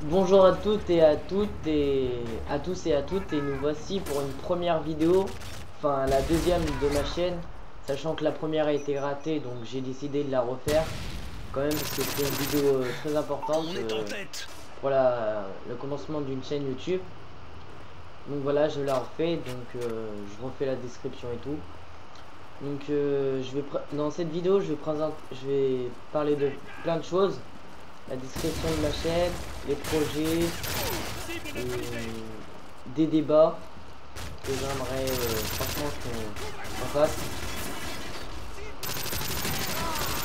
Bonjour à toutes et à toutes et à tous et à toutes, et nous voici pour une première vidéo, enfin la deuxième de ma chaîne, sachant que la première a été ratée, donc j'ai décidé de la refaire quand même parce que c'est une vidéo très importante pour le commencement d'une chaîne YouTube. Donc voilà, je la refais, donc je refais la description et tout. Donc dans cette vidéo je vais parler de plein de choses, la description de ma chaîne, les projets, des débats que j'aimerais franchement qu'on fasse.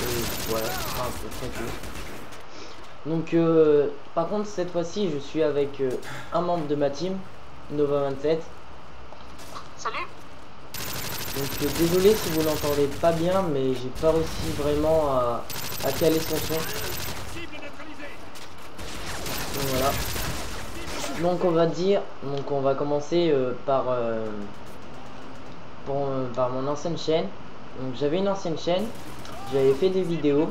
Et voilà, ce sera un peu très cool. Donc par contre cette fois-ci je suis avec un membre de ma team, Nova27. Salut. Donc désolé si vous l'entendez pas bien, mais j'ai pas réussi vraiment à caler son son. Donc voilà. Donc on va commencer par mon ancienne chaîne. Donc j'avais une ancienne chaîne, j'avais fait des vidéos,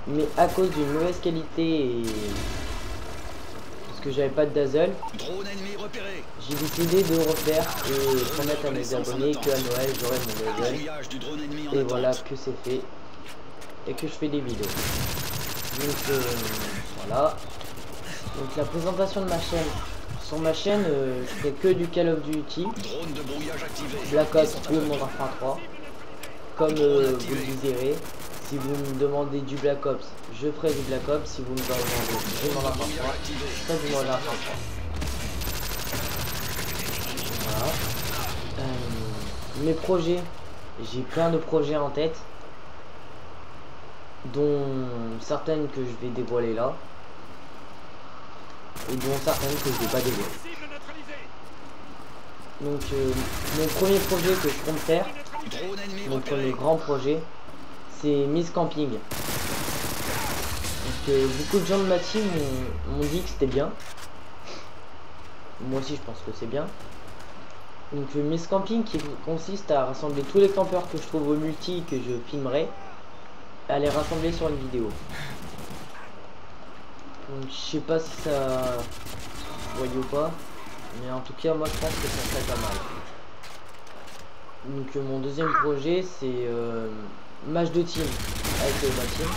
mais à cause d'une mauvaise qualité et parce que j'avais pas de dazzle, j'ai décidé de refaire et promettre à mes abonnés qu'à Noël j'aurai mon dazzle. Et voilà que c'est fait et que je fais des vidéos. Donc voilà. Donc la présentation de ma chaîne. Sur ma chaîne, je fais que du Call of Duty, Black Ops ou Modern Warfare 3. Comme vous le désirez. Si vous me demandez du Black Ops, je ferai du Black Ops. Si vous me demandez du Modern Warfare 3, je ferai du Modern Warfare 3. Voilà. Mes projets, j'ai plein de projets en tête, dont certaines que je vais dévoiler là, et dont certaines que je vais pas dévoiler. Donc mon premier projet que je compte faire, mon premier grand projet, c'est Miss Camping. Donc beaucoup de gens de ma team m'ont dit que c'était bien. Moi aussi je pense que c'est bien. Donc Miss Camping qui consiste à rassembler tous les campeurs que je trouve au multi que je filmerai, à les rassembler sur une vidéo. Donc je sais pas si ça se voyait ou pas, mais en tout cas moi je pense que ça serait pas mal. Donc mon deuxième projet c'est match de team avec ma team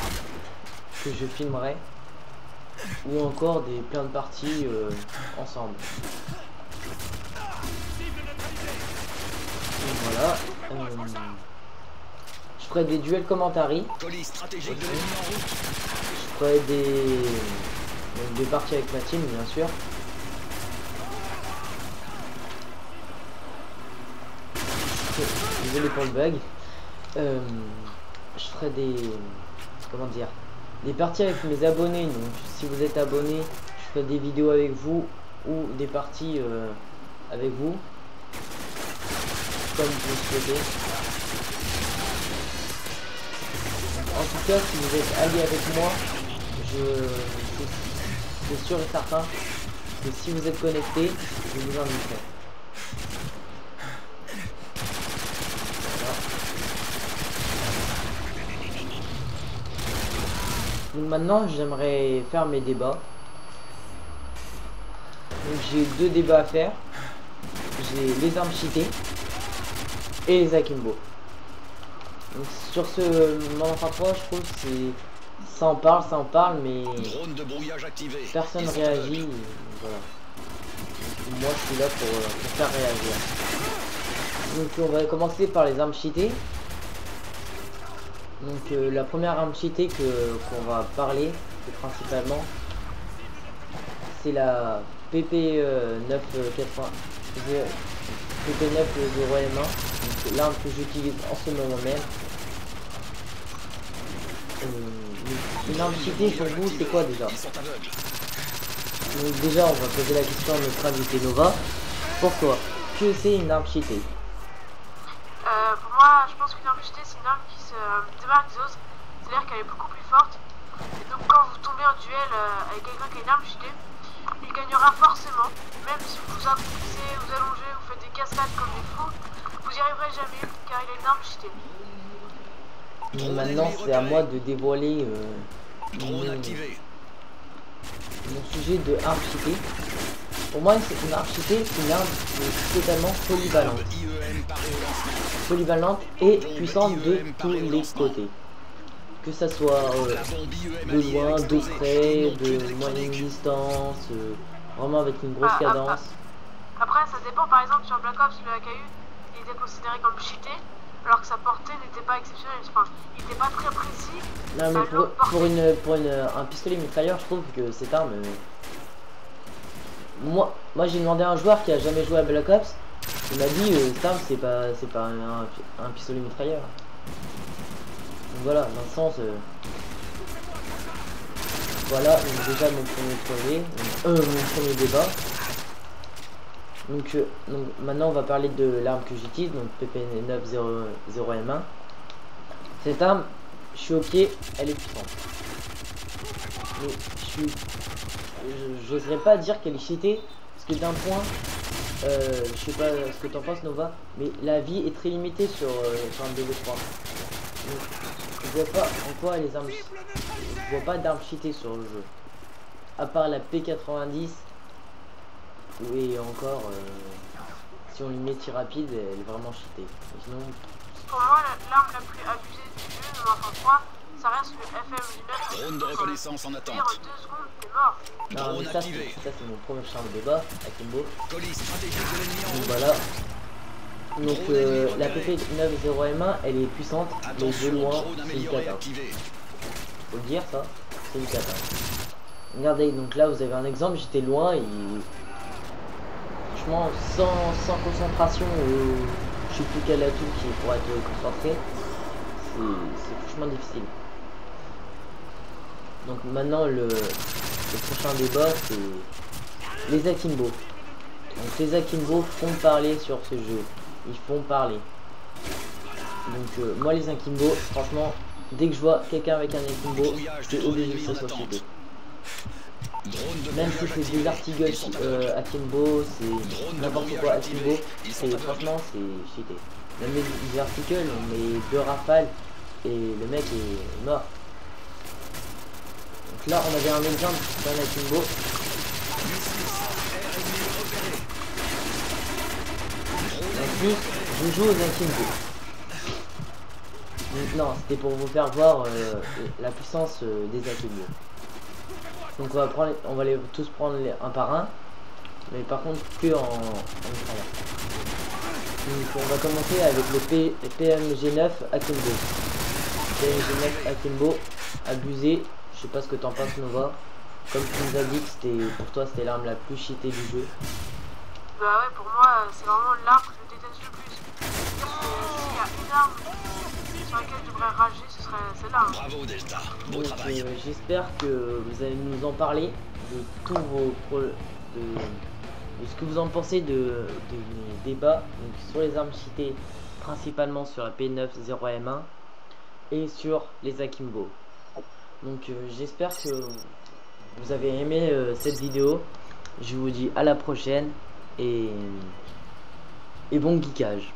que je filmerai, ou encore plein de parties ensemble. Donc voilà. Je ferai des duels commentary. Je ferai des parties avec ma team bien sûr. Désolé pour le bug. Je ferai des parties avec mes abonnés. Donc si vous êtes abonné, je ferai des vidéos avec vous ou des parties avec vous comme vous le souhaitez. En tout cas, si vous êtes alliés avec moi, c'est sûr et certain que si vous êtes connectés, je vous inviterai. Donc maintenant j'aimerais faire mes débats. Donc j'ai deux débats à faire. J'ai les armes cheatées et les akimbo. Donc sur ce Modern Warfare 3, je trouve que c'est ça en parle mais personne réagit. Voilà. Donc, moi je suis là pour faire réagir. Donc on va commencer par les armes cheatées. Donc la première arme cheatée qu'on va parler principalement, c'est la PP980 PP90M1, donc l'arme que j'utilise en ce moment même. Une arme cheatée pour vous c'est quoi déjà? Donc déjà on va poser la question à notre invité Nova. Pourquoi? Que c'est une arme cheatée? Pour moi, je pense qu'une arme cheatée, c'est une arme qui se démarque des autres, c'est-à-dire qu'elle est beaucoup plus forte. Et donc quand vous tombez en duel avec quelqu'un qui a une arme cheatée, il gagnera forcément. Même si vous vous improvisez, vous allongez, vous faites des cassades comme des fous, vous n'y arriverez jamais car il a une arme cheatée. Maintenant c'est à moi de dévoiler mon sujet de arme cheatée. Pour moi, une arme cheatée, c'est une arme qui est totalement polyvalente. Polyvalente et puissante de tous les côtés. Que ça soit de loin, de près, de moyenne distance, vraiment avec une grosse cadence. Après, ça dépend. Par exemple, sur Black Ops, le AKU, il était considéré comme cheaté, alors que sa portée n'était pas exceptionnelle. Enfin, il n'était pas très précis. Non, mais pour un pistolet mitrailleur, je trouve que cette arme... Moi j'ai demandé à un joueur qui a jamais joué à Black Ops, il m'a dit cette arme c'est pas un pistolet mitrailleur. Donc voilà, dans le sens... Voilà, donc déjà mon premier débat. Donc maintenant on va parler de l'arme que j'utilise, donc PP900M1. Cette arme, je suis ok, elle est puissante. Mais j'oserais pas dire qu'elle est cheatée, parce que d'un point, je sais pas ce que t'en penses Nova, mais la vie est très limitée sur un BV3. Donc, je vois pas en quoi les armes, je vois pas d'armes cheatées sur le jeu. À part la P90, et encore, si on lui met tir rapide, elle est vraiment cheatée. Sinon, pour moi, l'arme la plus abusée du jeu, de Warcraft 3, ça reste le FM19. Drone de reconnaissance en attente. 2 secondes, t'es mort. non, mais ça c'est mon premier champ de débat avec Kimbo. Colis stratégique de l'ennemi en Donc route. voilà. Donc la PP90M1 elle est puissante, mais de loin c'est une cata. Faut le dire ça, c'est une cata. Regardez, donc là vous avez un exemple, j'étais loin et franchement sans concentration, je sais plus quel atout qui pourrait être concentré, c'est franchement difficile. Donc maintenant le prochain débat c'est les Akimbo. Donc les Akimbo font parler sur ce jeu, ils font parler. Donc moi les Akimbo, franchement, dès que je vois quelqu'un avec un Akimbo, je suis obligé de se société. Même si c'est des articles Akimbo, c'est n'importe quoi Akimbo, et franchement c'est cheaté. Même les articles, on met 2 rafales et le mec est mort. Donc là on avait un exemple d'un Akimbo. En plus, je joue aux Akimbo. Donc non, c'était pour vous faire voir la puissance des Akimbo. Donc on va les tous prendre un par un, mais par contre que en mitrailleur. Donc on va commencer avec le PMG9 Akimbo. PMG9 Akimbo, abusé. Je sais pas ce que t'en penses Nova. Comme tu nous as dit que pour toi c'était l'arme la plus cheatée du jeu. Bah ouais, pour moi c'est vraiment l'arme que je déteste le plus. S'il y a une arme sur laquelle je devrais rager, ce serait celle-là. Bravo Delta, beau Donc travail. j'espère que vous allez nous en parler de tous de ce que vous en pensez de mes débats donc sur les armes cheatées, principalement sur la P90M1 et sur les Akimbo. Donc j'espère que vous avez aimé cette vidéo. Je vous dis à la prochaine et bon geekage.